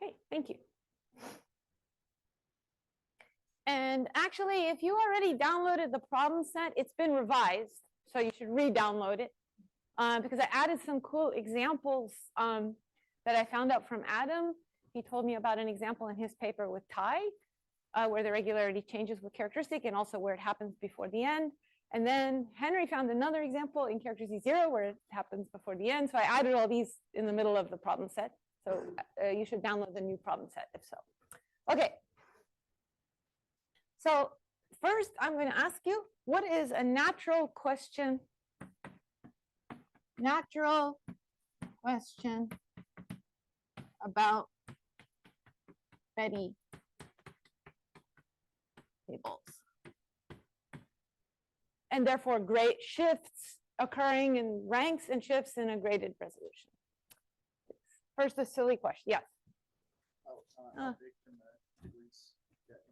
Okay, thank you. And actually, if you already downloaded the problem set, it's been revised. So you should re-download it because I added some cool examples that I found out from Adam. He told me about an example in his paper with tie, where the regularity changes with characteristic and also where it happens before the end. And then Henry found another example in character Z0 where it happens before the end. So I added all these in the middle of the problem set. So you should download the new problem set if so. Okay. So first, I'm going to ask you, what is a natural question? Natural question about Betty tables. And therefore, great shifts occurring in ranks and shifts in a graded resolution. First, a silly question. Yes.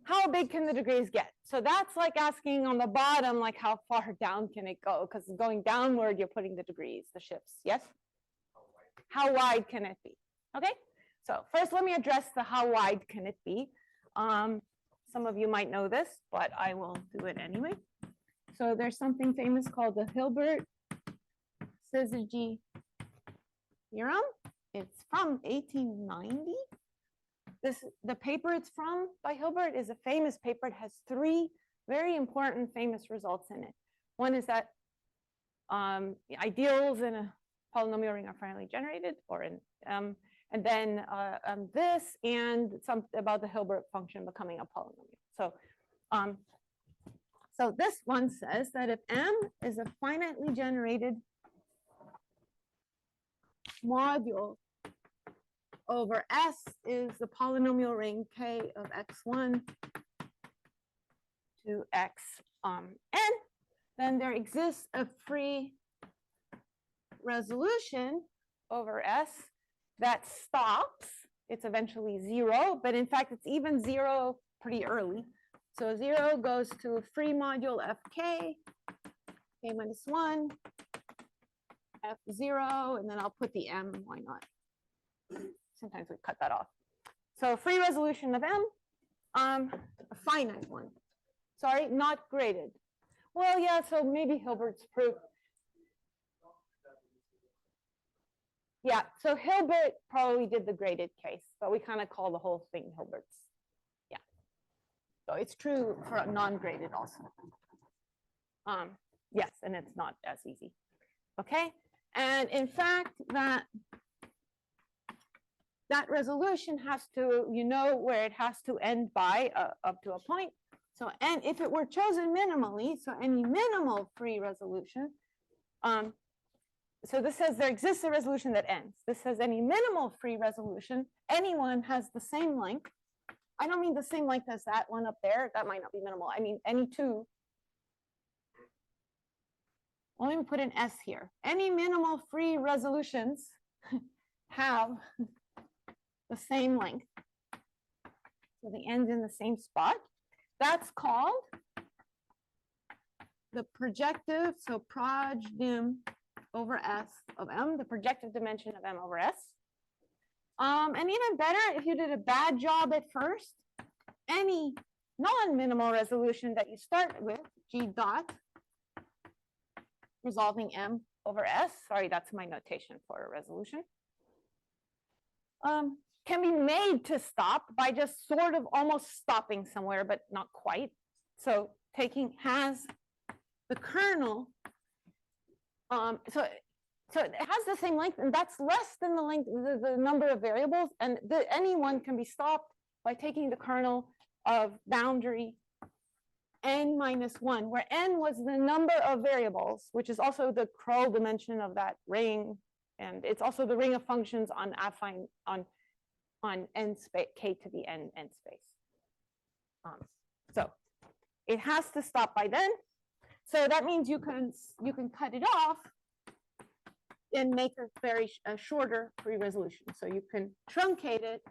How big can the degrees get? So that's like asking on the bottom, like how far down can it go? Because going downward, you're putting the degrees, the shifts. Yes? How wide can it be? Okay. So first, let me address the how wide can it be. Some of you might know this, but I will do it anyway. So there's something famous called the Hilbert-Syzygy theorem. It's from 1890. The paper it's from by Hilbert is a famous paper. It has three very important famous results in it. One is that ideals in a polynomial ring are finally generated, or in and then this and some about the Hilbert function becoming a polynomial. So this one says that if M is a finitely generated module over S is the polynomial ring K of x1 to x n, then there exists a free resolution over S that stops. It's eventually 0, but in fact, it's even 0 pretty early. So 0 goes to a free module Fk, k minus 1, F0, and then I'll put the M, why not? Sometimes we cut that off. So free resolution of M, a finite one. Sorry, not graded. Well, yeah, so maybe Hilbert's proof. Yeah, so Hilbert probably did the graded case, but we kind of call the whole thing Hilbert's. Yeah. So it's true for a non-graded also. Yes, and it's not as easy. Okay, and in fact, that resolution has to, you know, where it has to end by up to a point. So, and if it were chosen minimally, so any minimal free resolution, so this says there exists a resolution that ends. This says any minimal free resolution, anyone has the same length. I don't mean the same length as that one up there. That might not be minimal. I mean any two. Well, let me put an S here. Any minimal free resolutions have the same length. So they end in the same spot. That's called the projective, so proj_dim over S of M, the projective dimension of M over S. And even better, if you did a bad job at first, any non-minimal resolution that you start with, G dot, resolving M over S, sorry, that's my notation for a resolution, can be made to stop by just sort of almost stopping somewhere, but not quite. So has the kernel, so it has the same length, and that's less than the length, the number of variables, and any one can be stopped by taking the kernel of boundary n minus 1, where n was the number of variables, which is also the Kroll dimension of that ring, and it's also the ring of functions on affine on n space, k to the n space. So it has to stop by then. So that means you can cut it off and make a very shorter free resolution. So you can truncate it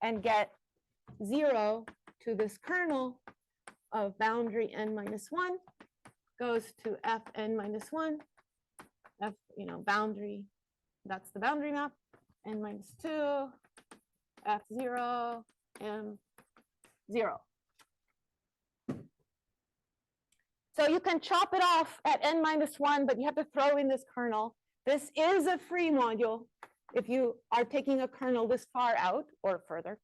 and get 0 to this kernel of boundary n minus 1 goes to fn minus 1, f, boundary, that's the boundary map, n minus 2, F0, M0. So you can chop it off at n minus 1, but you have to throw in this kernel. This is a free module if you are taking a kernel this far out or further.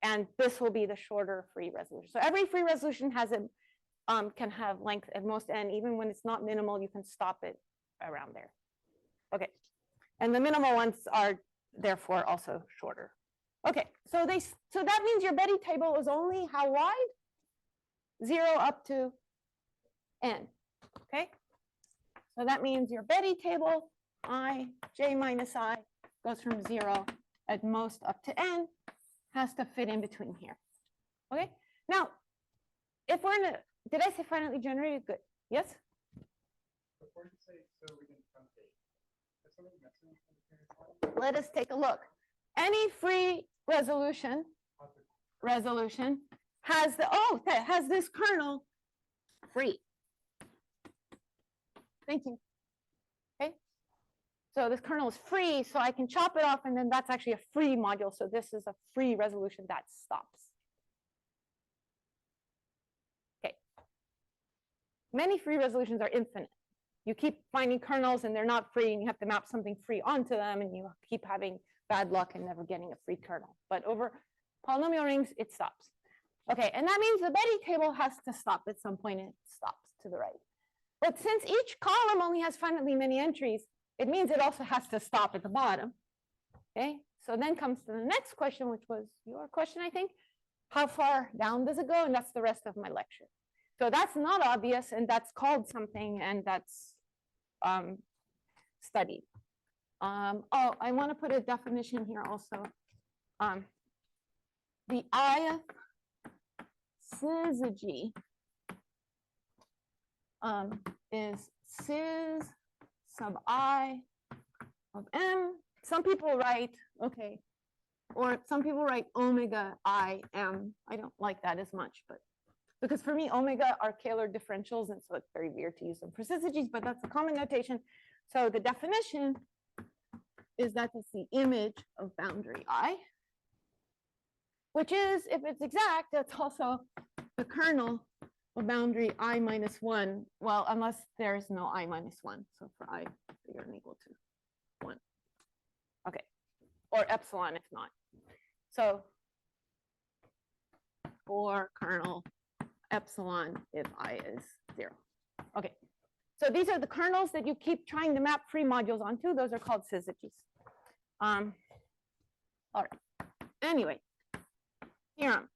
And this will be the shorter free resolution. So every free resolution has a can have length at most n. Even when it's not minimal, you can stop it around there. Okay, and the minimal ones are therefore also shorter. Okay, so that means your Betty table is only how wide? 0 up to n. Okay, so that means your Betty table I j minus I goes from 0 at most up to n, has to fit in between here. Okay, now if we're in a, did I say finitely generated? Good. Yes? Before you say so we can truncate, is something missing? Let us take a look. Any free resolution has the that has this kernel free. Thank you. Okay. So this kernel is free, so I can chop it off, and then that's actually a free module. So this is a free resolution that stops. Okay. Many free resolutions are infinite. You keep finding kernels and they're not free, and you have to map something free onto them, and you keep having bad luck and never getting a free kernel. But over polynomial rings, it stops. Okay, and that means the Betty table has to stop at some point, and it stops to the right. But since each column only has finitely many entries, it means it also has to stop at the bottom. Okay, so then comes to the next question, which was your question, I think. How far down does it go? And that's the rest of my lecture. So that's not obvious, and that's called something, and that's studied. Oh, I want to put a definition here also. The ith syzygy is sys sub I of m. Some people write, okay, or some people write omega I m. I don't like that as much, but because for me, omega are Kähler differentials, and so it's very weird to use them for syzygies, but that's a common notation. So the definition is that it's the image of boundary I, which is, if it's exact, that's also the kernel of boundary I minus 1. Well, unless there's no I minus 1. So for I bigger than or equal to 1. Okay, or epsilon if not. So for kernel epsilon if I is 0. Okay, so these are the kernels that you keep trying to map free modules onto. Those are called syzygies. All right. Anyway, theorem.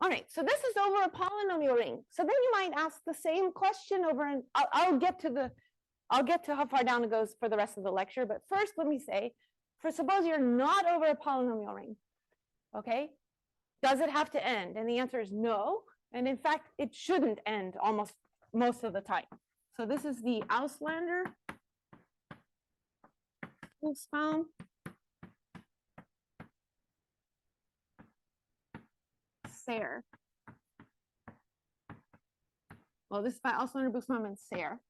All right, so this is over a polynomial ring. So then you might ask the same question over, and I'll get to how far down it goes for the rest of the lecture. But first, let me say, suppose you're not over a polynomial ring. Okay, does it have to end? And the answer is no. And in fact, it shouldn't end almost most of the time. So this is the Auslander Buchstaben. Sayre. Well, this is by Auslander Buchstaben and Sayre.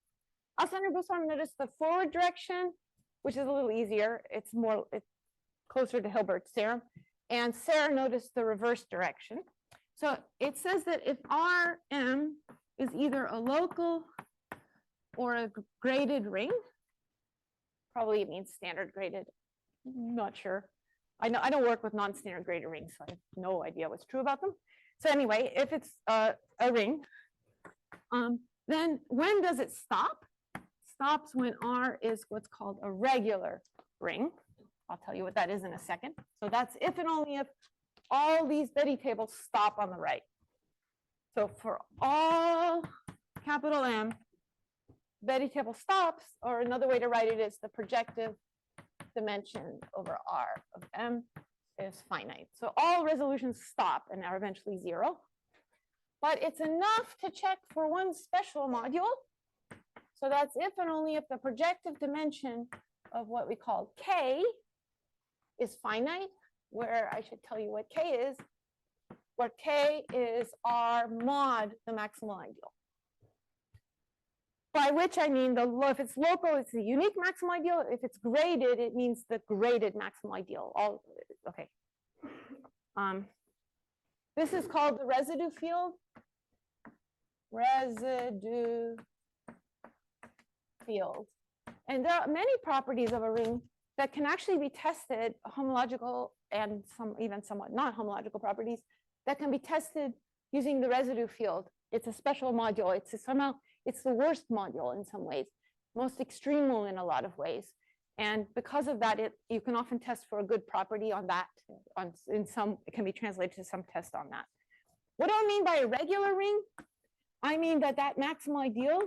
Auslander Buchstaben, notice the forward direction, which is a little easier. It's closer to Hilbert's theorem. And Sayre, notice the reverse direction. So it says that if Rm is either a local or a graded ring, probably it means standard graded. I'm not sure. I don't work with non-standard graded rings, so I have no idea what's true about them. So anyway, if it's a ring, then when does it stop? Stops when R is what's called a regular ring. I'll tell you what that is in a second. So that's if and only if all these Betty tables stop on the right. So for all capital M, Betty table stops, or another way to write it is the projective dimension over R of M is finite. So all resolutions stop and are eventually 0. But it's enough to check for one special module. So that's if and only if the projective dimension of what we call K is finite, where I should tell you what K is, where K is R mod the maximal ideal. by which I mean if it's local, it's the unique maximal ideal. If it's graded, it means the graded maximal ideal. All okay. This is called the residue field. Residue field. And there are many properties of a ring that can actually be tested, homological and even somewhat not homological properties that can be tested using the residue field. It's a special module. It's the worst module in some ways, most extreme in a lot of ways. And because of that, you can often test for a good property on that. It can be translated to some test on that. What do I mean by a regular ring? I mean that maximal ideal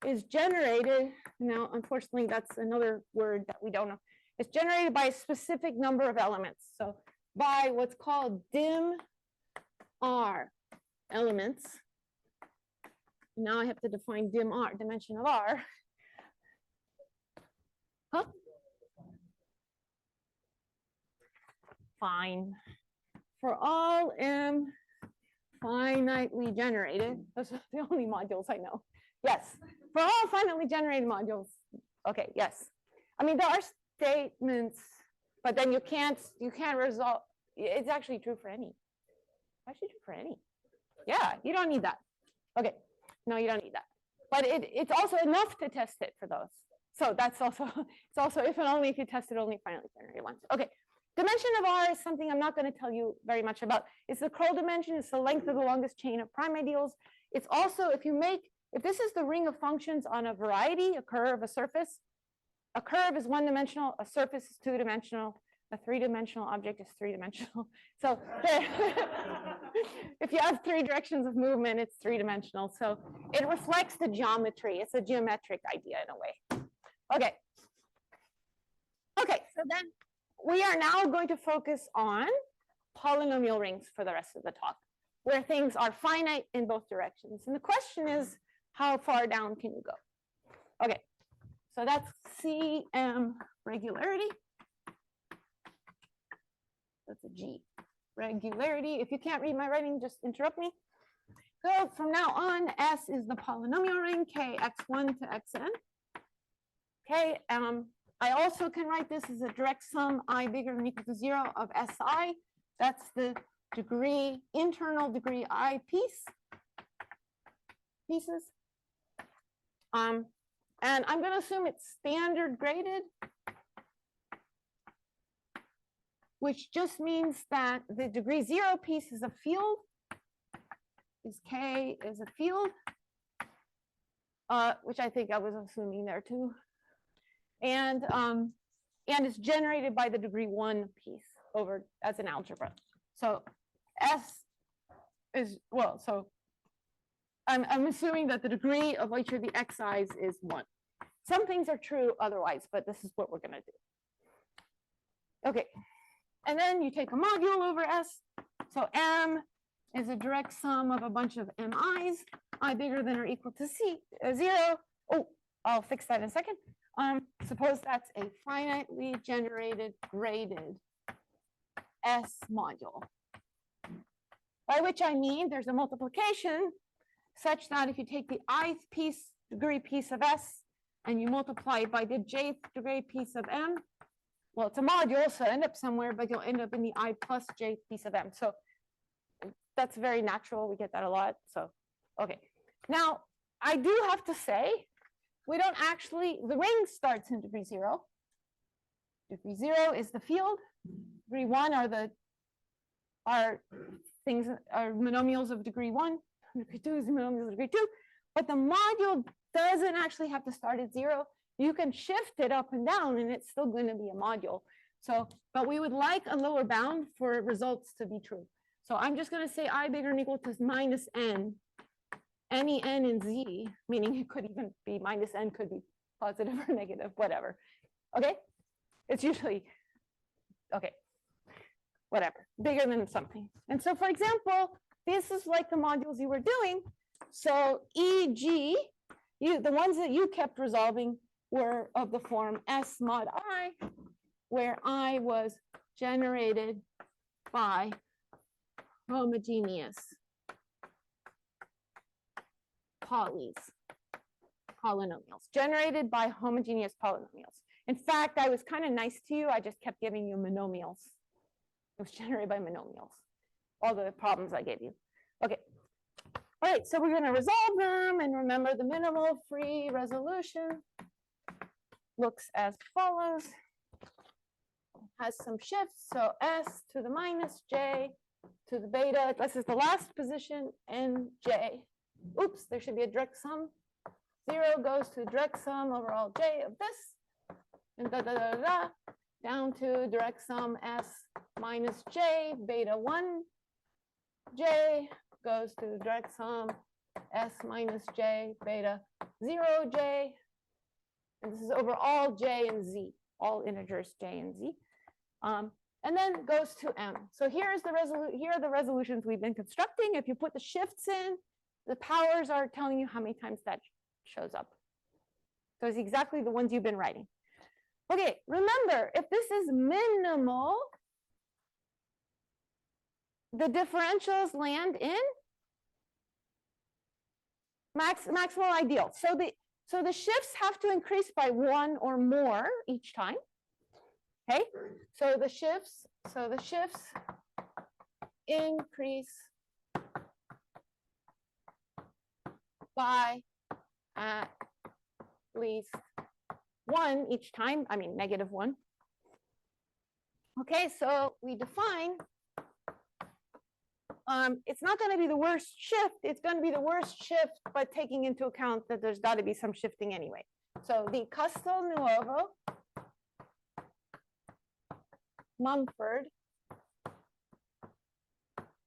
is generated. Now, unfortunately, that's another word that we don't know. It's generated by a specific number of elements. So by what's called dim R elements. Now I have to define dim R, dimension of R. Huh? Fine. For all M finitely generated, those are the only modules I know. Yes, for all finitely generated modules. Okay, yes. I mean, there are statements, but then you can't resolve. It's actually true for any. Actually true for any. Yeah, you don't need that. Okay, no, you don't need that. But it's also enough to test it for those. So that's also, it's also if and only if you tested only finitely generated ones. Okay, dimension of R is something I'm not going to tell you very much about. It's the Kroll dimension. It's the length of the longest chain of prime ideals. It's also, if this is the ring of functions on a variety, a curve, a surface, a curve is one-dimensional, a surface is two-dimensional, a three-dimensional object is three-dimensional. So if you have three directions of movement, it's three-dimensional. So it reflects the geometry. It's a geometric idea in a way. Okay. Okay, so then we are now going to focus on polynomial rings for the rest of the talk, where things are finite in both directions. And the question is, how far down can you go? Okay, so that's CM regularity. That's a G. Regularity. If you can't read my writing, just interrupt me. So from now on, S is the polynomial ring, K x1 to xn. Okay, I also can write this as a direct sum I bigger than or equal to 0 of SI. That's the degree, internal degree I pieces. And I'm going to assume it's standard graded, which just means that the degree 0 piece is a field, K is a field, which I think I was assuming there too. And it's generated by the degree 1 piece over as an algebra. So S is, well, so I'm assuming that the degree of each of the xi's is 1. Some things are true otherwise, but this is what we're going to do. Okay, and then you take a module over S. So M is a direct sum of a bunch of mi's, I bigger than or equal to 0. Oh, I'll fix that in a second. Suppose that's a finitely generated graded S module, by which I mean there's a multiplication such that if you take the ith degree piece of S and you multiply it by the jth degree piece of M, well, it's a module, so end up somewhere, but you'll end up in the I plus jth piece of M. So that's very natural. We get that a lot. So, okay. Now, I do have to say, we don't actually, the ring starts in degree 0. Degree 0 is the field. Degree 1 are monomials of degree 1. Degree 2 is monomials of degree 2. But the module doesn't actually have to start at 0. You can shift it up and down, and it's still going to be a module. So, but we would like a lower bound for results to be true. So I'm just going to say I bigger than or equal to minus n. Any n in z, meaning it could even be minus n, could be positive or negative, whatever. Okay? It's usually, okay, whatever, bigger than something. And so, for example, this is like the modules you were doing. So e.g., the ones that you kept resolving were of the form S mod I, where I was generated by homogeneous polys. polynomials, generated by homogeneous polynomials. In fact, I was kind of nice to you. I just kept giving you monomials. It was generated by monomials, all the problems I gave you. Okay. All right, so we're going to resolve them, and remember the minimal free resolution looks as follows. Has some shifts, so s to the minus j to the beta. This is the last position, nj. Oops, there should be a direct sum. 0 goes to direct sum over all j of this, and down to direct sum s minus j beta 1 j goes to direct sum s minus j beta 0 j, and this is over all j and z, all integers j and z, and then goes to m. So here are the resolutions we've been constructing. If you put the shifts in, the powers are telling you how many times that shows up. So it's exactly the ones you've been writing. Okay, remember, if this is minimal, the differentials land in maximal ideal. So the shifts have to increase by 1 or more each time. Okay, so the shifts increase by at least 1 each time, I mean -1. Okay, so we define, it's not going to be the worst shift, it's going to be the worst shift, but taking into account that there's got to be some shifting anyway. So the Castelnuovo Mumford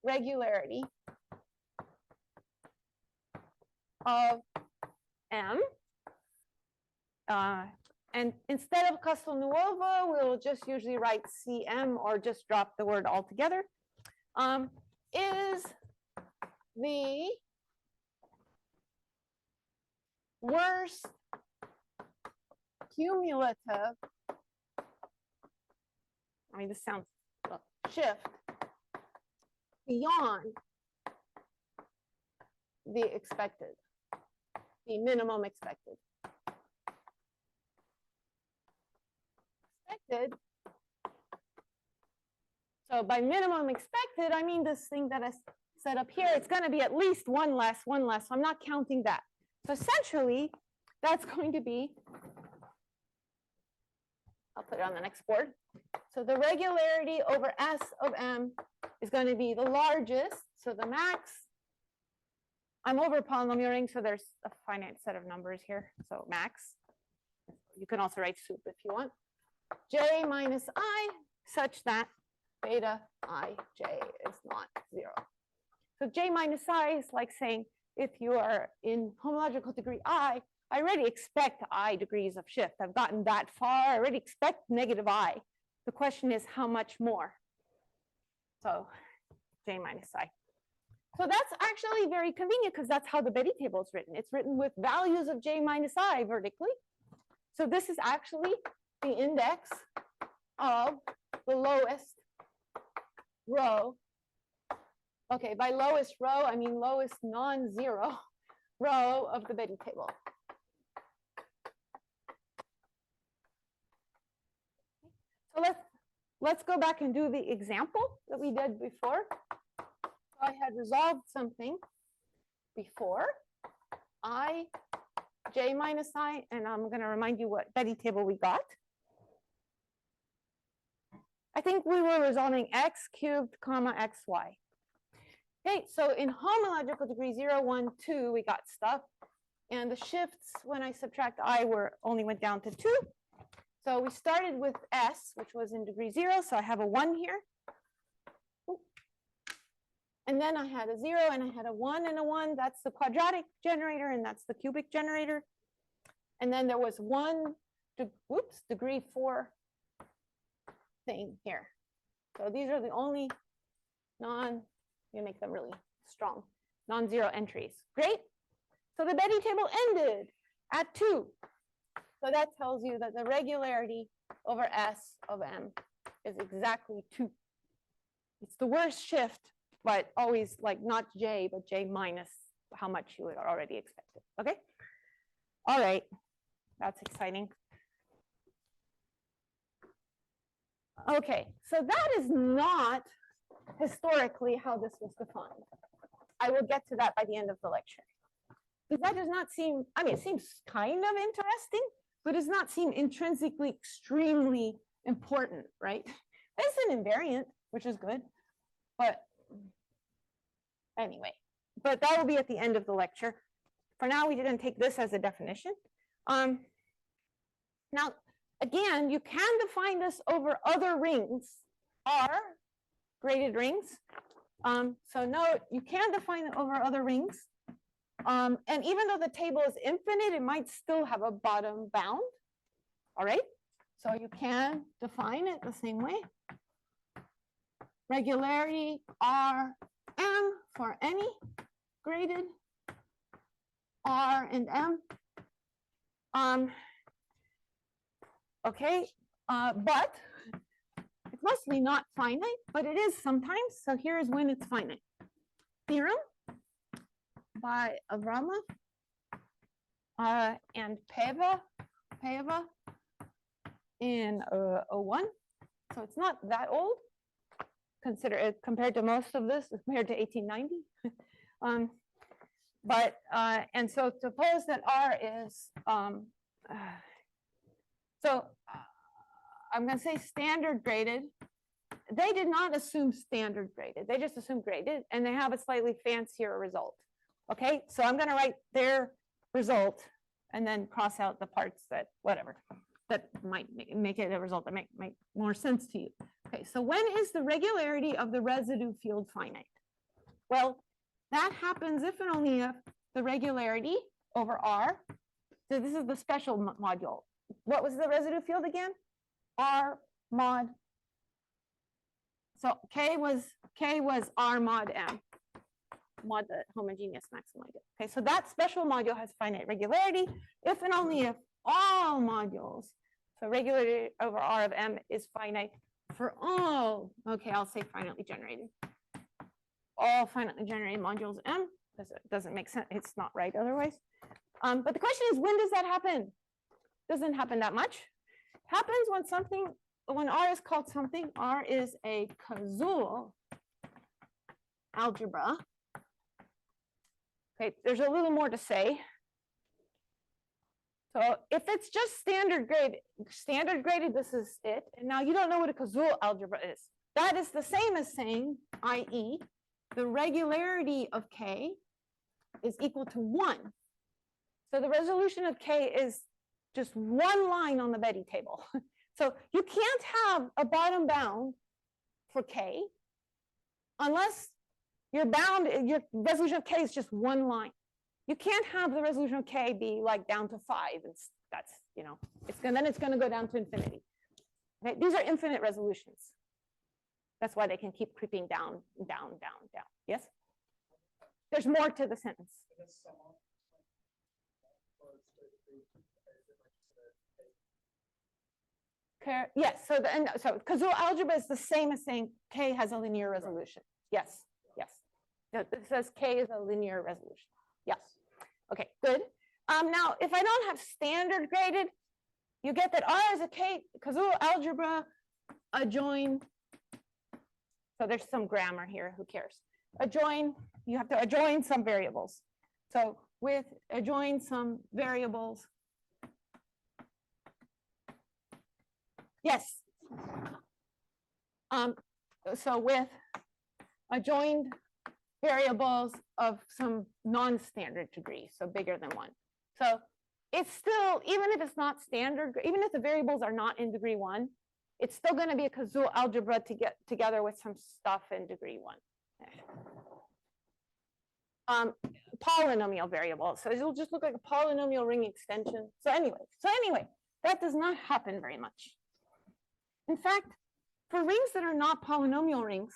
regularity of M, and instead of Castelnuovo, we'll just usually write CM or just drop the word altogether, is the worst cumulative, I mean, this sounds shift beyond the expected, the minimum expected. So by minimum expected, I mean this thing that I set up here, it's going to be at least one less. So I'm not counting that. So essentially, that's going to be, I'll put it on the next board. So the regularity over S of M is going to be the largest. So the max, I'm over polynomialing, so there's a finite set of numbers here. So max, you can also write soup if you want. J minus I, such that beta ij is not 0. So J minus I is like saying, if you are in homological degree I already expect I degrees of shift. I've gotten that far. I already expect negative I. The question is how much more? So J minus I. So that's actually very convenient because that's how the Betty table is written. It's written with values of J minus I vertically. So this is actually the index of the lowest row. Okay, by lowest row, I mean lowest non-zero row of the Betty table. So let's go back and do the example that we did before. So I had resolved something before. J minus I, and I'm going to remind you what Betty table we got. I think we were resolving x cubed comma xy. Okay, so in homological degree 0, 1, 2, we got stuff. And the shifts, when I subtract I, only went down to 2. So we started with S, which was in degree 0. So I have a 1 here. And then I had a 0, and I had a 1 and a 1. That's the quadratic generator, and that's the cubic generator. And then there was one, degree 4 thing here. So these are the only you make them really strong, non-zero entries. Great. So the Betty table ended at 2. So that tells you that the regularity over S of M is exactly 2. It's the worst shift, but always like not J, but J minus how much you had already expected. Okay. All right, that's exciting. Okay, so that is not historically how this was defined. I will get to that by the end of the lecture. Because that does not seem, I mean, it seems kind of interesting, but does not seem intrinsically extremely important, right? It's an invariant, which is good, but anyway, but that will be at the end of the lecture. For now, we didn't take this as a definition. Now, again, you can define this over other rings, R, graded rings. So note, you can define it over other rings. And even though the table is infinite, it might still have a bottom bound. All right, so you can define it the same way. Regularity R M for any graded R and M. Okay, but it's mostly not finite, but it is sometimes. So here's when it's finite. Theorem by Avrama and Peva in 01. So it's not that old. Consider it compared to most of this, compared to 1890. And so suppose that R is, I'm going to say standard graded. They did not assume standard graded. They just assumed graded, and they have a slightly fancier result. Okay, so I'm going to write their result and then cross out the parts that, whatever, that might make it a result that make more sense to you. Okay, so when is the regularity of the residue field finite? Well, that happens if and only if the regularity over R, so this is the special module. What was the residue field again? R mod. So K was R mod M, mod the homogeneous maximum module. Okay, so that special module has finite regularity if and only if all modules, so regularity over R of M is finite for all, okay, I'll say finitely generated. All finitely generated modules M, because it doesn't make sense, it's not right otherwise. But the question is, when does that happen? Doesn't happen that much. Happens when R is called something. R is a causal algebra. Okay, there's a little more to say. So if it's just standard graded, this is it. And now you don't know what a causal algebra is. That is the same as saying, i.e., the regularity of K is equal to 1. So the resolution of K is just one line on the Betty table. So you can't have a bottom bound for K unless your resolution of K is just one line. You can't have the resolution of K be like down to 5, and that's, then it's going to go down to infinity. Okay, these are infinite resolutions. That's why they can keep creeping down, down, down, down. Yes? There's more to the sentence. Yes, so causal algebra is the same as saying K has a linear resolution. Yes, yes. It says K is a linear resolution. Yes. Okay, good. Now, if I don't have standard graded, you get that R is a causal algebra adjoin. So there's some grammar here, who cares? Adjoin, you have to adjoin some variables. So with adjoin some variables. Yes. So with adjoined variables of some non-standard degree, so bigger than 1. So it's still, even if it's not standard, even if the variables are not in degree 1, it's still going to be a causal algebra to get together with some stuff in degree 1. Polynomial variable. So it'll just look like a polynomial ring extension. So anyway, that does not happen very much. In fact, for rings that are not polynomial rings,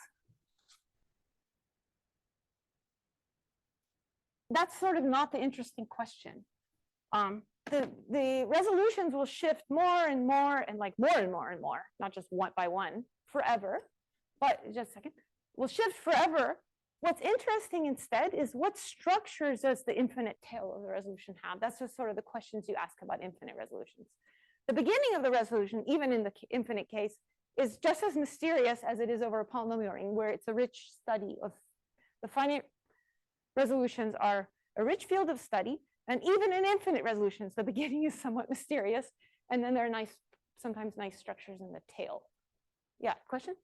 that's sort of not the interesting question. The resolutions will shift more and more and like more and more and more, not just one by one forever, but just a second, will shift forever What's interesting instead is what structures does the infinite tail of the resolution have? That's just sort of the questions you ask about infinite resolutions. The beginning of the resolution, even in the infinite case, is just as mysterious as it is over a polynomial ring, where it's a rich study of the finite resolutions are a rich field of study, and even in infinite resolutions, the beginning is somewhat mysterious, and then there are nice, sometimes nice structures in the tail. Yeah, question?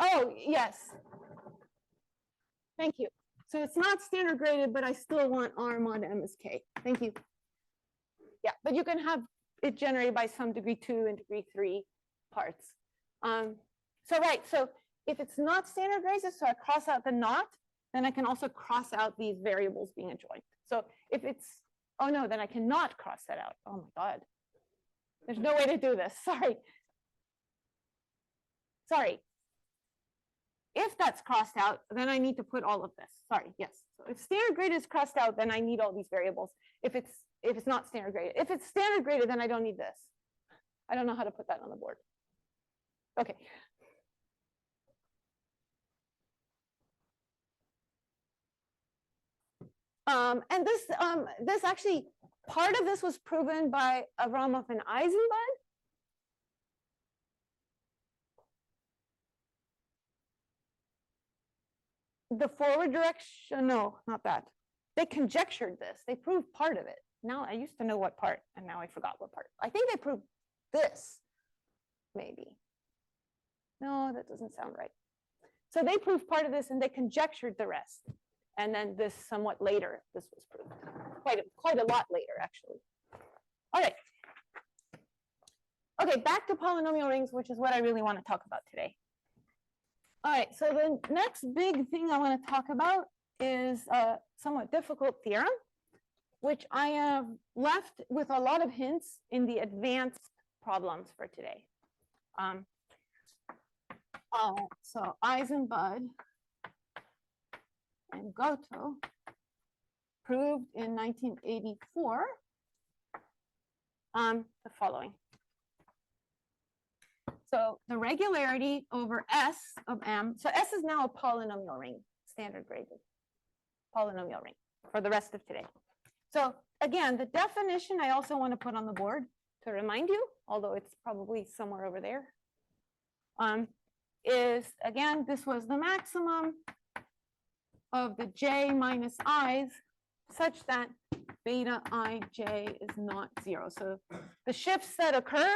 Oh, yes. Thank you. So it's not standard graded, but I still want R mod M is K. Thank you. Yeah, but you can have it generated by some degree 2 and degree 3 parts. So if it's not standard graded, so I cross out the not, then I can also cross out these variables being adjoined. So if it's, oh no, then I cannot cross that out. Oh my God. There's no way to do this. Sorry. If that's crossed out, then I need to put all of this. Sorry, yes. So if standard graded is crossed out, then I need all these variables. If it's not standard graded. If it's standard graded, then I don't need this. I don't know how to put that on the board. Okay. And this actually, part of this was proven by Avramov and Eisenbud. The forward direction, no, not that. They conjectured this. They proved part of it. Now I used to know what part, and now I forgot what part. I think they proved this, maybe. No, that doesn't sound right. So they proved part of this, and they conjectured the rest. And then this somewhat later, this was proved. Quite a lot later, actually. All right. Okay, back to polynomial rings, which is what I really want to talk about today. All right, so the next big thing I want to talk about is a somewhat difficult theorem, which I have left with a lot of hints in the advanced problems for today. So Eisenbud and Goto proved in 1984 the following. So the regularity over S of M, so S is now a polynomial ring, standard graded polynomial ring for the rest of today. So again, the definition I also want to put on the board to remind you, although it's probably somewhere over there, is again, this was the maximum of the J minus I's such that beta ij is not 0. So the shifts that occur,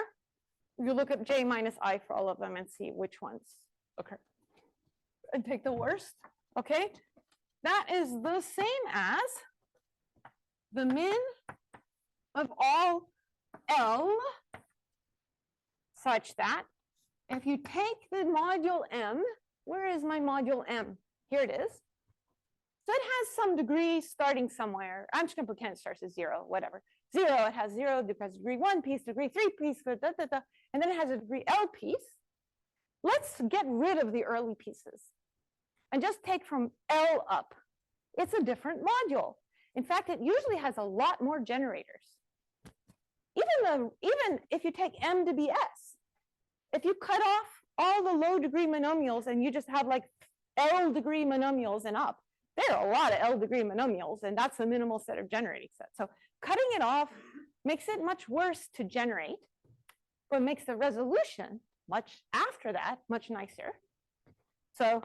you look at J minus I for all of them and see which ones occur. And take the worst, okay? That is the same as the min of all L such that if you take the module M, where is my module M? Here it is. So it has some degree starting somewhere. I'm just going to pretend it starts at 0, whatever. 0, it has 0, it has degree 1 piece, degree 3 piece, and then it has a degree L piece. Let's get rid of the early pieces and just take from L up. It's a different module. In fact, it usually has a lot more generators. Even if you take M to be S, if you cut off all the low degree monomials and you just have like L degree monomials and up, there are a lot of L degree monomials, and that's the minimal set of generating sets. So cutting it off makes it much worse to generate, but makes the resolution much after that much nicer. So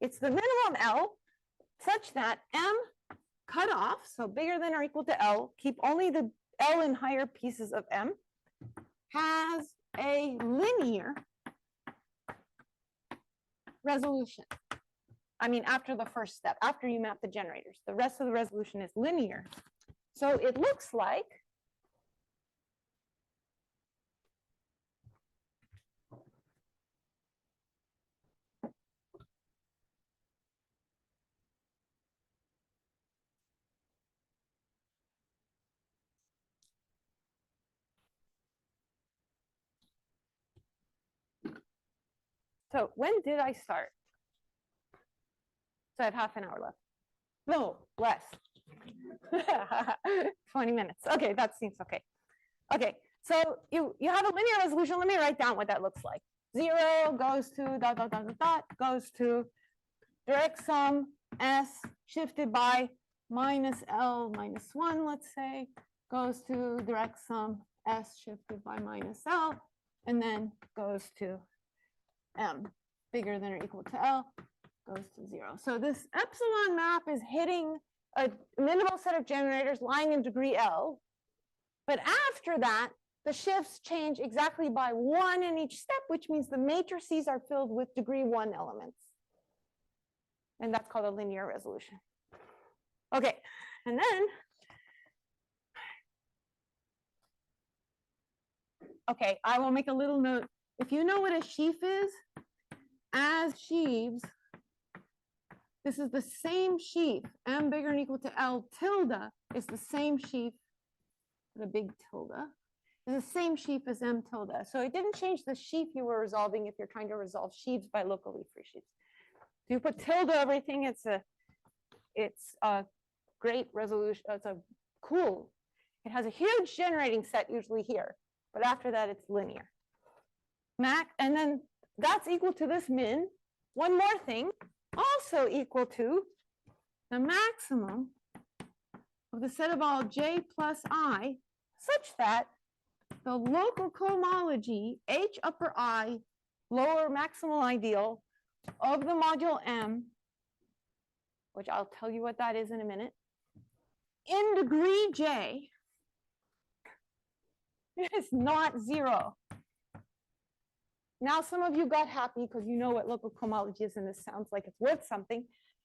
it's the minimum L such that M cut off, so bigger than or equal to L, keep only the L and higher pieces of M, has a linear resolution. I mean, after the first step, after you map the generators, the rest of the resolution is linear. So it looks like so when did I start? So I have half an hour left. No, less. 20 minutes. Okay, that seems okay. Okay, So you have a linear resolution. Let me write down what that looks like. 0 goes to dot, dot, dot, dot, dot, goes to direct sum S shifted by minus L minus 1, let's say, goes to direct sum S shifted by minus L, and then goes to M bigger than or equal to L, goes to 0. So this epsilon map is hitting a minimal set of generators lying in degree L. But after that, the shifts change exactly by 1 in each step, which means the matrices are filled with degree 1 elements. And that's called a linear resolution. Okay, and then, okay, I will make a little note. If you know what a sheaf is, as sheaves, this is the same sheaf. M bigger than or equal to L tilde is the same sheaf, the big tilde, is the same sheaf as M tilde. So it didn't change the sheaf you were resolving if you're trying to resolve sheaves by locally free sheaves. If you put tilde everything, it's a great resolution. It's a cool. It has a huge generating set usually here, but after that it's linear. And then that's equal to this min. One more thing, also equal to the maximum of the set of all j plus I, such that the local cohomology H upper I lower maximal ideal of the module M, which I'll tell you what that is in a minute, in degree J is not 0. Now some of you got happy because you know what local cohomology is and this sounds like it's worth something.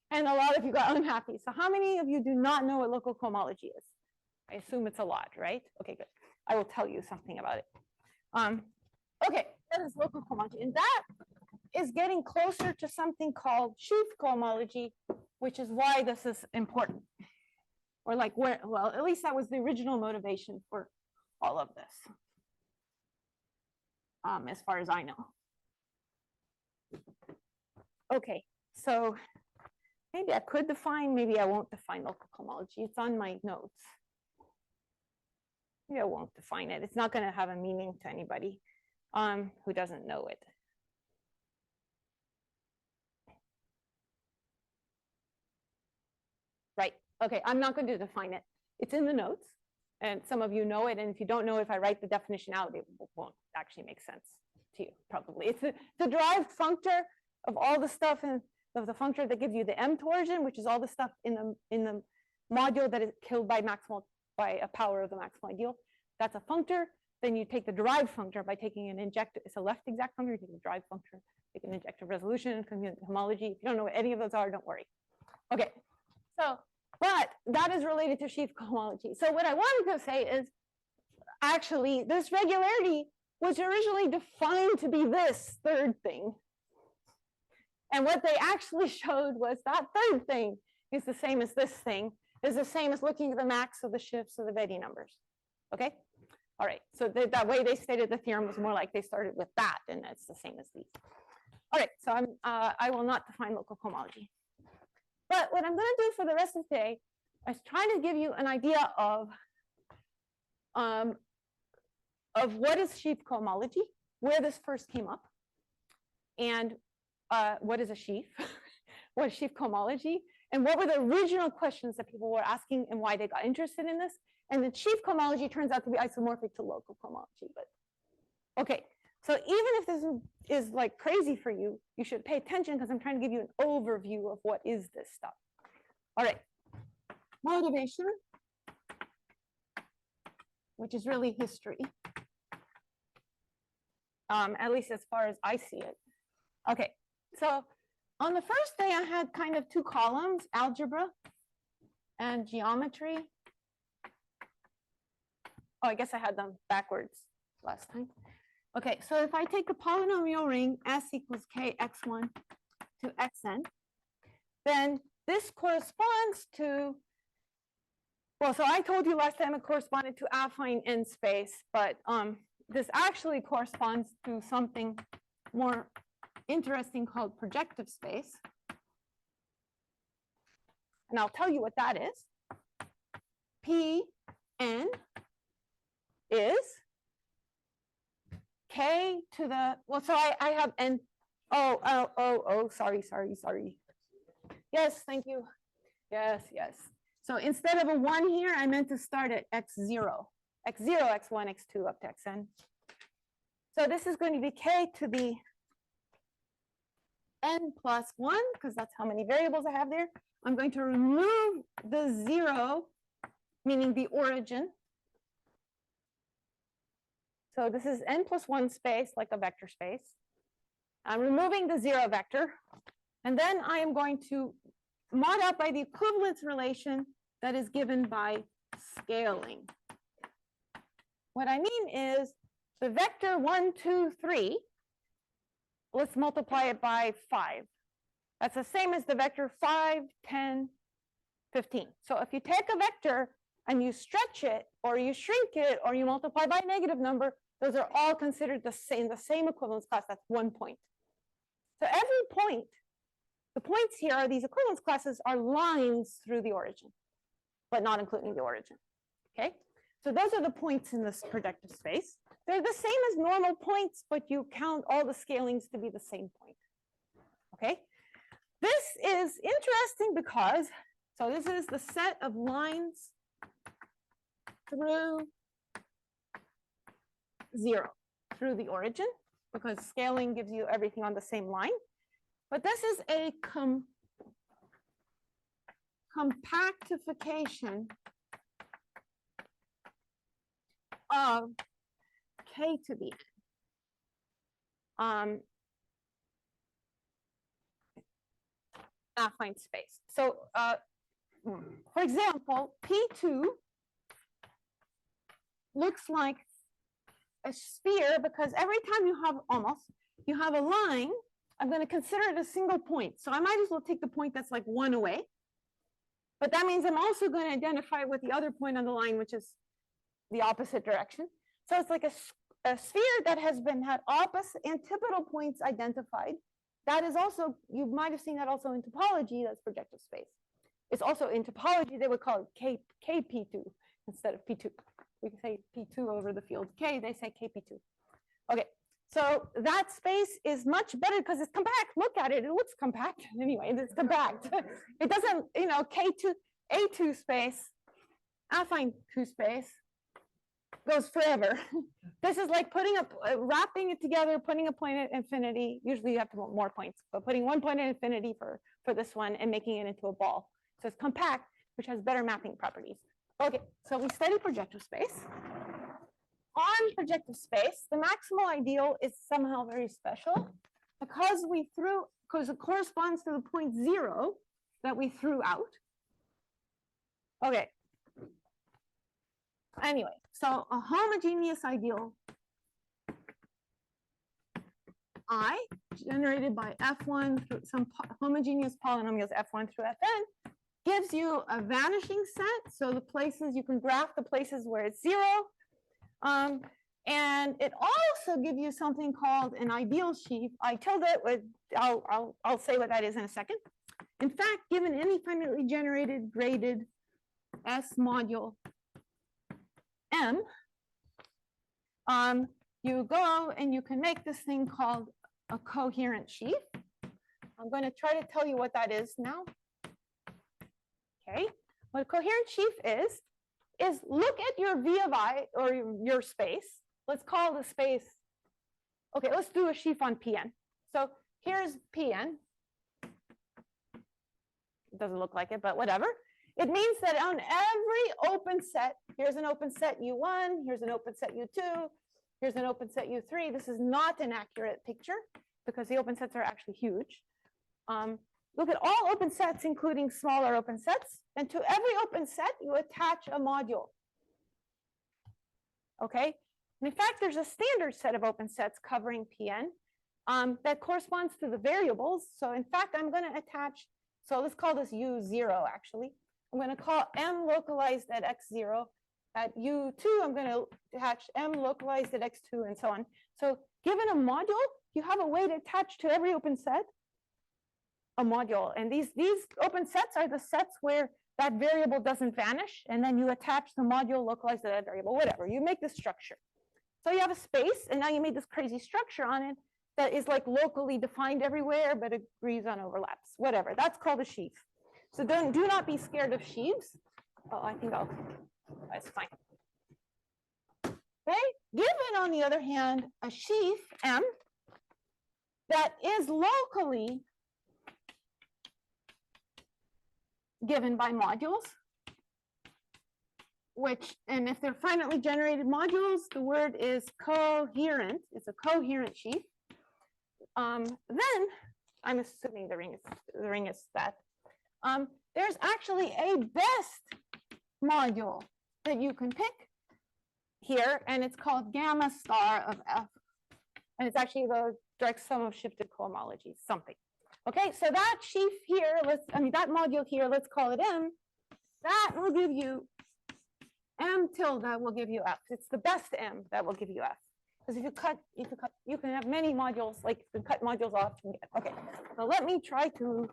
And a lot of you got unhappy. So how many of you do not know what local cohomology is? I assume it's a lot, right? Okay, good. I will tell you something about it. Okay, that is local cohomology. And that is getting closer to something called sheaf cohomology, which is why this is important. Or like where, well, at least that was the original motivation for all of this, as far as I know. Okay, so maybe I could define, maybe I won't define local cohomology. It's on my notes. Maybe I won't define it. It's not going to have a meaning to anybody who doesn't know it. Right. Okay, I'm not going to define it. It's in the notes, and some of you know it. And if you don't know, if I write the definition out, it won't actually make sense to you, probably. It's the derived functor of all the stuff and of the functor that gives you the M torsion, which is all the stuff in the module that is killed by a power of the maximal ideal. That's a functor. Then you take the derived functor by taking an injective. It's a left exact functor. You take the derived functor, take an injective resolution, homology. If you don't know what any of those are, don't worry. Okay. So, but that is related to sheaf cohomology. So what I wanted to say is, actually, this regularity was originally defined to be this third thing. And what they actually showed was that third thing is the same as this thing, is the same as looking at the max of the shifts of the Betti numbers. Okay? All right. So that way they stated the theorem was more like they started with that, and it's the same as these. All right. So I will not define local cohomology. But what I'm going to do for the rest of the day is try to give you an idea of what is sheaf cohomology, where this first came up, and what is a sheaf, what is sheaf cohomology, and what were the original questions that people were asking and why they got interested in this. And the sheaf cohomology turns out to be isomorphic to local cohomology. But okay, so even if this is like crazy for you, you should pay attention because I'm trying to give you an overview of what is this stuff. All right, motivation, which is really history, at least as far as I see it. Okay, so on the first day I had kind of two columns, algebra and geometry. Oh, I guess I had them backwards last time. Okay, so if I take a polynomial ring S equals k x1 to xn, then this corresponds to, well, so I told you last time it corresponded to affine n space, but this actually corresponds to something more interesting called projective space. And I'll tell you what that is. Pn is to the, well, so I have n, sorry. Yes, thank you. Yes. So instead of a 1 here, I meant to start at x0, x1, x2 up to xn. So this is going to be k to the n plus 1, because that's how many variables I have there. I'm going to remove the 0, meaning the origin. So this is n plus 1 space, like a vector space. I'm removing the 0 vector. And then I am going to mod out by the equivalence relation that is given by scaling. What I mean is the vector 1, 2, 3, let's multiply it by 5. That's the same as the vector 5, 10, 15. So if you take a vector and you stretch it, or you shrink it, or you multiply by a negative number, those are all considered the same equivalence class. That's 1 point. So every point, the points here are these equivalence classes are lines through the origin, but not including the origin. Okay, so those are the points in this projective space. They're the same as normal points, but you count all the scalings to be the same point. Okay, this is interesting because, so this is the set of lines through 0, through the origin, because scaling gives you everything on the same line. But this is a compactification of k to the n. Affine space. So for example, P2 looks like a sphere because every time you have a line, I'm going to consider it a single point. So I might as well take the point that's like 1 away. But that means I'm also going to identify with the other point on the line, which is the opposite direction. So it's like a sphere that has been had opposite antipodal points identified. That is also, you might have seen that also in topology, that's projective space. It's also in topology, they would call it KP2 instead of P2. We can say P2 over the field K, they say KP2. Okay, so that space is much better because it's compact. Look at it, it looks compact. Anyway, it's compact. It doesn't, K2, A2 space, affine 2 space goes forever. This is like wrapping it together, putting a point at infinity. Usually you have to want more points, but putting 1 point at infinity for this one and making it into a ball. So it's compact, which has better mapping properties. Okay, so we study projective space. On projective space, the maximal ideal is somehow very special because it corresponds to the point 0 that we threw out. Okay. Anyway, so a homogeneous ideal I generated by F1 through some homogeneous polynomials F1 through Fn gives you a vanishing set. So the places, you can graph the places where it's 0. And it also gives you something called an ideal sheaf. I tilde it with, I'll say what that is in a second. In fact, given any finitely generated graded S module M, you go and you can make this thing called a coherent sheaf. I'm going to try to tell you what that is now. Okay, what a coherent sheaf is look at your V of I, or your space. Let's call the space, okay, let's do a sheaf on Pn. So here's Pn. It doesn't look like it, but whatever. It means that on every open set, here's an open set U1, here's an open set U2, here's an open set U3. This is not an accurate picture because the open sets are actually huge. Look at all open sets, including smaller open sets. And to every open set, you attach a module. Okay? And in fact, there's a standard set of open sets covering Pn that corresponds to the variables. So in fact, I'm going to attach, so let's call this U0 actually. I'm going to call M localized at X0. At U2, I'm going to attach M localized at X2 and so on. So given a module, you have a way to attach to every open set a module. And these open sets are the sets where that variable doesn't vanish. And then you attach the module localized to that variable, whatever. You make the structure. So you have a space, and now you made this crazy structure on it that is like locally defined everywhere, but agrees on overlaps, whatever. That's called a sheaf. So do not be scared of sheaves. Oh, I think that's fine. Okay, given on the other hand, a sheaf M that is locally given by modules, which, and if they're finitely generated modules, the word is coherent. It's a coherent sheaf. Then I'm assuming the ring is that. There's actually a best module that you can pick here, and it's called gamma star of F. And it's actually the direct sum of shifted cohomologies, something. Okay, so that sheaf here, that module here, let's call it M, that will give you M tilde will give you F. It's the best M that will give you F. Because if you can have many modules, like you can cut modules off. Okay, so let me try to.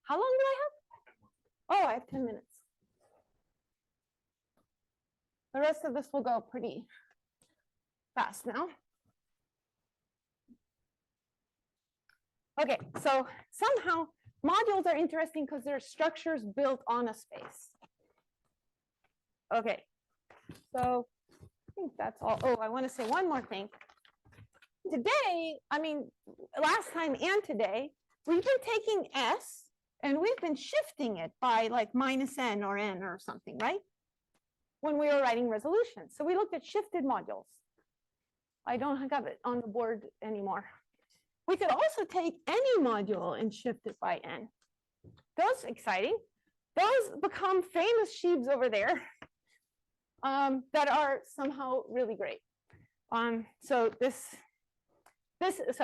How long do I have? Oh, I have 10 minutes. The rest of this will go pretty fast now. Okay, so somehow modules are interesting because they're structures built on a space. Okay, so I think that's all. Oh, I want to say one more thing. Today, last time and today, we've been taking S and we've been shifting it by like minus N or N or something, right? When we were writing resolutions. So we looked at shifted modules. I don't have it on the board anymore. We could also take any module and shift it by N. Those exciting. Those become famous sheaves over there that are somehow really great. So this is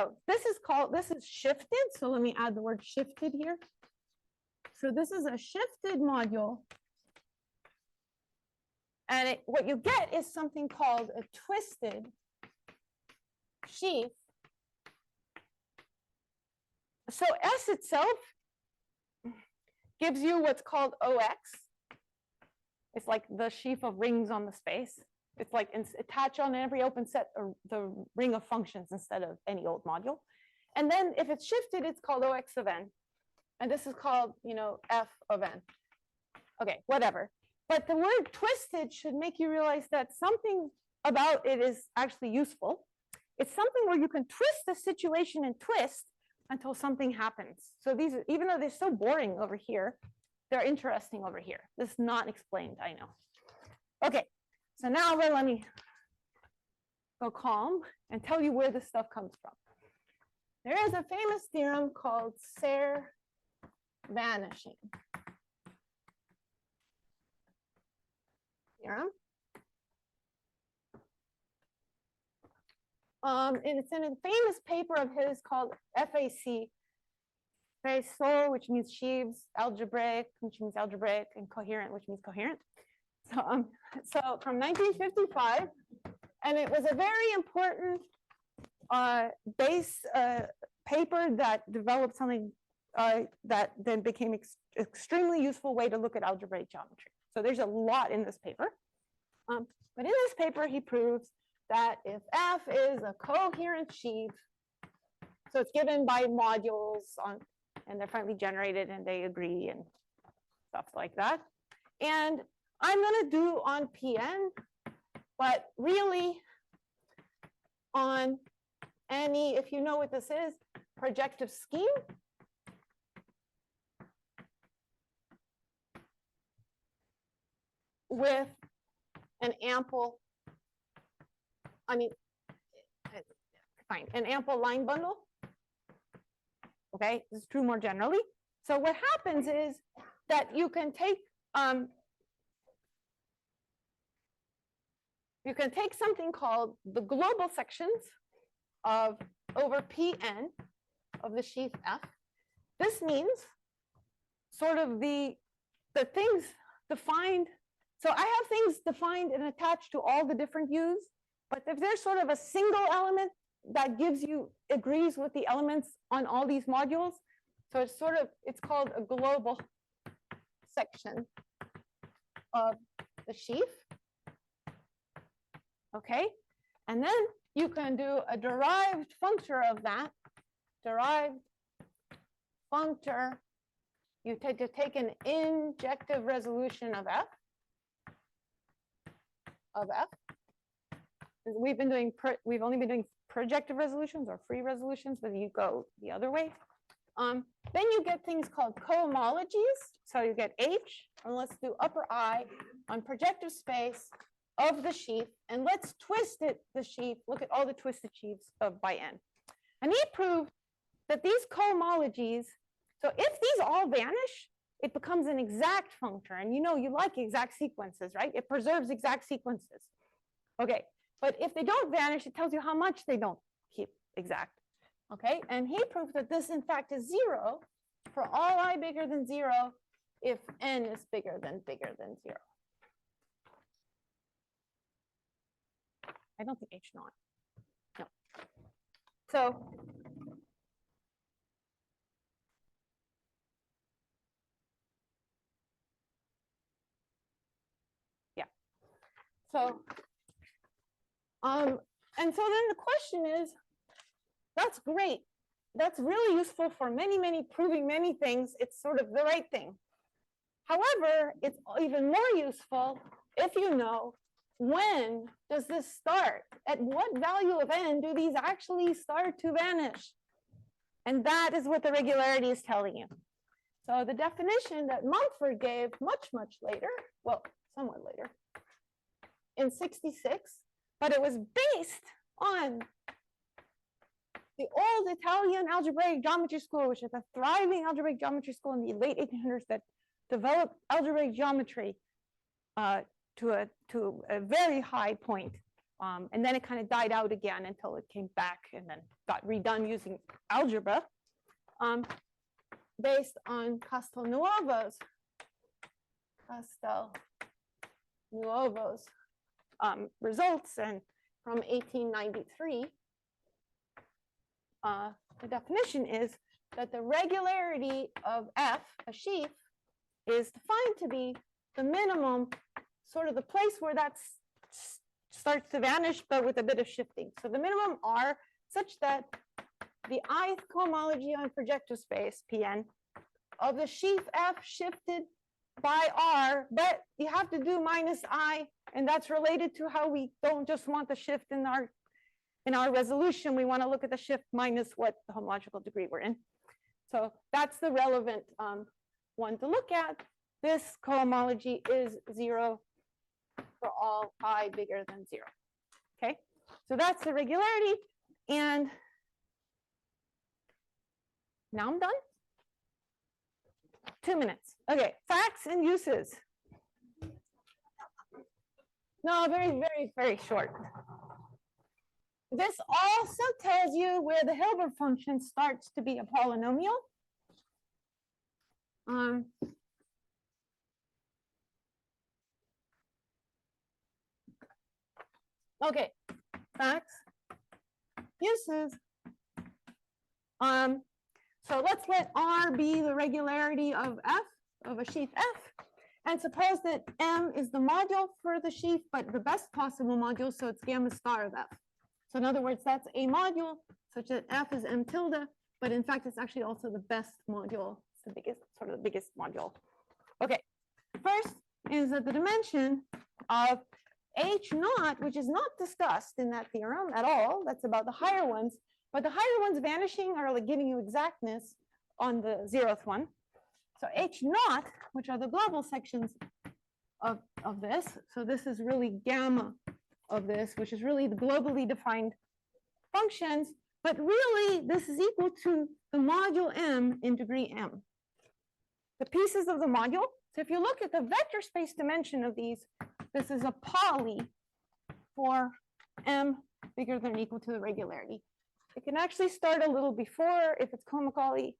shifted. So let me add the word shifted here. So this is a shifted module. And what you get is something called a twisted sheaf. So S itself gives you what's called OX. It's like the sheaf of rings on the space. It's like attach on every open set the ring of functions instead of any old module. And then if it's shifted, it's called OX of N. And this is called, F of N. Okay, whatever. But the word twisted should make you realize that something about it is actually useful. It's something where you can twist the situation and twist until something happens. So these, even though they're so boring over here, they're interesting over here. This is not explained, I know. Okay, so now let me go calm and tell you where this stuff comes from. There is a famous theorem called Serre vanishing theorem. And it's in a famous paper of his called FAC, faisceau, which means sheaves, algebraic, which means algebraic, and coherent, which means coherent. So from 1955, and it was a very important base paper that developed something that then became extremely useful way to look at algebraic geometry. So there's a lot in this paper. But in this paper, he proves that if F is a coherent sheaf, so it's given by modules and they're finally generated and they agree and stuff like that. And I'm going to do on Pn, but really on any, if you know what this is, projective scheme. With an ample, fine, an ample line bundle. Okay, this is true more generally. So what happens is that you can take something called the global sections of over Pn of the sheaf F. This means sort of the things defined. So I have things defined and attached to all the different U's, but if there's sort of a single element that agrees with the elements on all these modules, so it's called a global section of the sheaf. okay? And then you can do a derived functor of that, derived functor. You take an injective resolution of f, We've only been doing projective resolutions or free resolutions, but you go the other way. Then you get things called cohomologies. So you get H, and let's do upper I on projective space of the sheaf, and let's twist it, the sheaf, look at all the twisted sheaves of by n. And he proved that these cohomologies, so if these all vanish, it becomes an exact functor. And you know you like exact sequences, right? It preserves exact sequences. Okay, but if they don't vanish, it tells you how much they don't keep exact. Okay, and he proved that this in fact is 0 for all I bigger than 0 if n is bigger than 0. I don't think H not. No. So yeah. So and so then the question is, that's great. That's really useful for proving many things. It's sort of the right thing. However, it's even more useful if you know, when does this start? At what value of n do these actually start to vanish? And that is what the regularity is telling you. So the definition that Mumford gave much later, well, somewhat later, in 66, but it was based on the old Italian algebraic geometry school, which is a thriving algebraic geometry school in the late 1800s that developed algebraic geometry to a very high point. And then it kind of died out again until it came back and then got redone using algebra, based on Castelnuovo's results, and from 1893. The definition is that the regularity of F, a sheaf, is defined to be the minimum, sort of the place where that starts to vanish, but with a bit of shifting. So the minimum R such that the ith cohomology on projective space, Pn, of the sheaf F shifted by R, but you have to do minus I, and that's related to how we don't just want the shift in our resolution. We want to look at the shift minus what the homological degree we're in. So that's the relevant one to look at. This cohomology is 0 for all I bigger than 0. Okay, so that's the regularity. And now I'm done. 2 minutes. Okay, facts and uses. No, very short. This also tells you where the Hilbert function starts to be a polynomial. Okay, facts, uses. So let's let R be the regularity of F, of a sheaf F, and suppose that M is the module for the sheaf, but the best possible module, so it's gamma star of F. So in other words, that's a module such that F is M tilde, but in fact, it's actually also the best module. It's the biggest, sort of the biggest module. Okay, first is that the dimension of H naught, which is not discussed in that theorem at all, that's about the higher ones, but the higher ones vanishing are like giving you exactness on the 0th one. So H naught, which are the global sections of this, so this is really gamma of this, which is really the globally defined functions, but really this is equal to the module M in degree M. The pieces of the module, so if you look at the vector space dimension of these, this is a poly for M bigger than or equal to the regularity. It can actually start a little before. If it's Homological,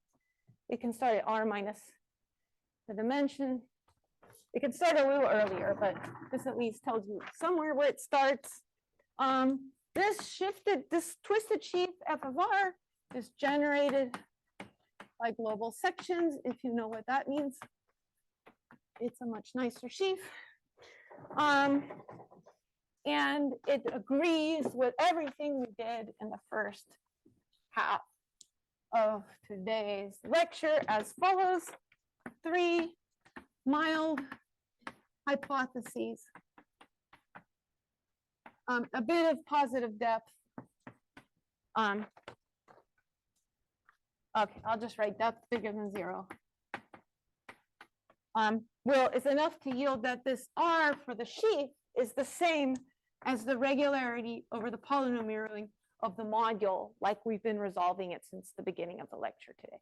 it can start at R minus the dimension. It can start a little earlier, but this at least tells you somewhere where it starts. This twisted sheaf F of R is generated by global sections. If you know what that means, it's a much nicer sheaf. And it agrees with everything we did in the first half of today's lecture as follows. 3 mild hypotheses. A bit of positive depth. Okay, I'll just write depth bigger than 0. Well, it's enough to yield that this R for the sheaf is the same as the regularity over the polynomial of the module, like we've been resolving it since the beginning of the lecture today.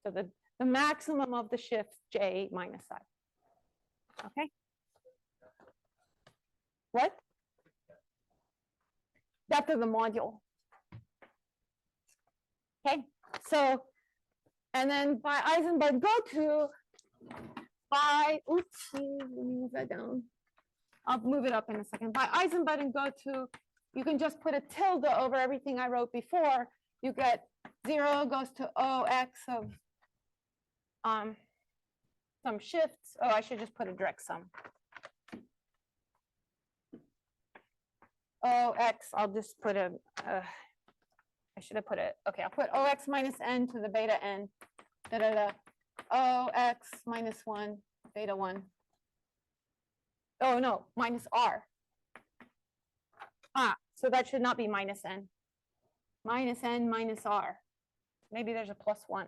So the maximum of the shift J minus I. Okay. What? Depth of the module. Okay, so, and then by Eisenberg go to, by, oops, let me move that down. I'll move it up in a second. By Eisenberg and go to, you can just put a tilde over everything I wrote before. You get 0 goes to OX of some shifts. Oh, I should just put a direct sum. OX, I'll just put a, I should have put it, okay, I'll put OX minus N to the beta N, da da da, OX minus 1, beta 1. Oh no, minus R. So that should not be minus N. Minus N minus R. Maybe there's a plus 1.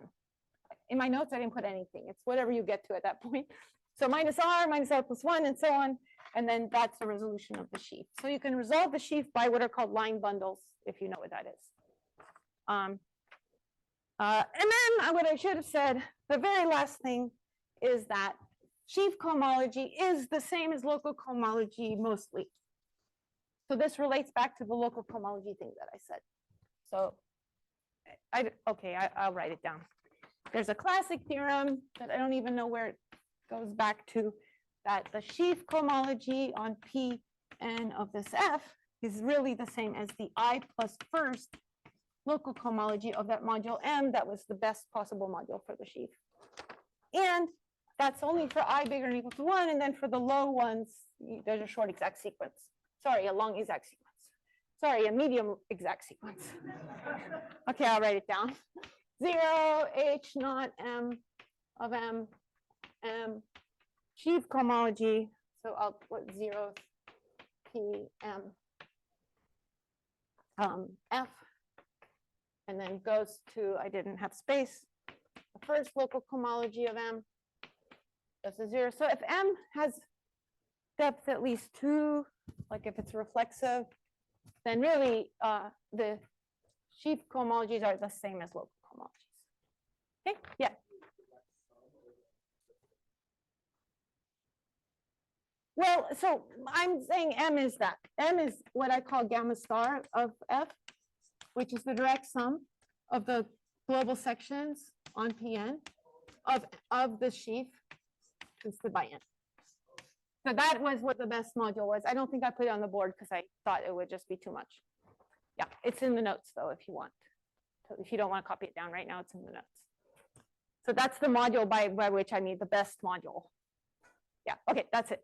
In my notes, I didn't put anything. It's whatever you get to at that point. So minus R, minus R plus 1, and so on. And then that's the resolution of the sheaf. So you can resolve the sheaf by what are called line bundles, if you know what that is. And then what I should have said, the very last thing is that sheaf cohomology is the same as local cohomology mostly. So this relates back to the local cohomology thing that I said. So I'll write it down. There's a classic theorem that I don't even know where it goes back to, that the sheaf cohomology on Pn of this F is really the same as the I plus first local cohomology of that module M that was the best possible module for the sheaf. And that's only for I bigger than or equal to 1, and then for the low ones, there's a short exact sequence. Sorry, a long exact sequence. Sorry, a medium exact sequence. Okay, I'll write it down. 0 H naught M of M, sheaf cohomology. So I'll put 0 P M F, and then goes to, I didn't have space, the first local cohomology of M goes to 0. So if M has depth at least 2, like if it's reflexive, then really the sheaf cohomologies are the same as local cohomologies. Okay, yeah. Well, so I'm saying M is that. M is what I call gamma star of F, which is the direct sum of the global sections on Pn of the sheaf consisted by N. So that was what the best module was. I don't think I put it on the board because I thought it would just be too much. Yeah, it's in the notes though, if you want. So if you don't want to copy it down right now, it's in the notes. So that's the module by which I mean the best module. Yeah, okay, that's it.